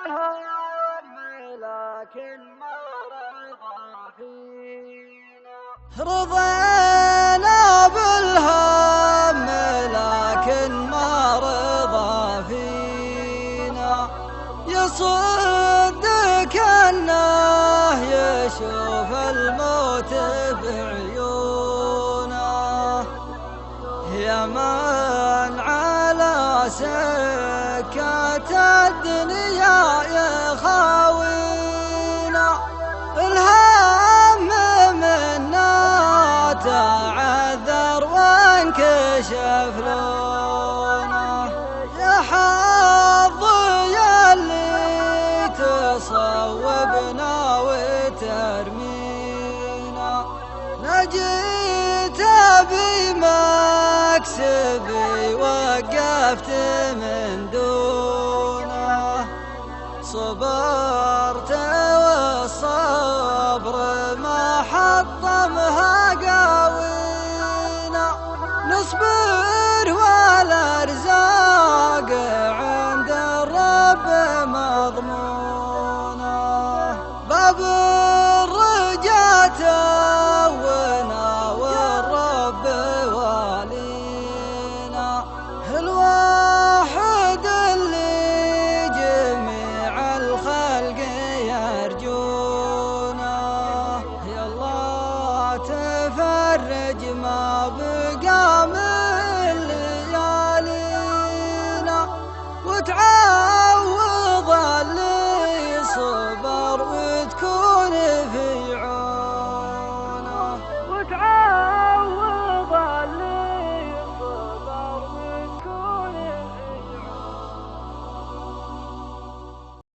بالهم لكن ما رضى فينا. رضينا بالهم لكن ما رضى فينا. يصدق انه يشوف الموت بعيونه. يا من على سكة الدنيا يخاوينا. الهم منا تعذر وانكشف لونه. يا حظي اللي تصوبنا وترمينا. نجيت بمكسبي وقفت من دونه. صبرت والصبر ما حطمها قاوينا. نصبر والارزاق عند الرب مضمونه. باب الرجاء تونا والرب والينا. الواحد اللي جميع الخلق يرجونه. يا الله تفرج ما بقى من ليالينا.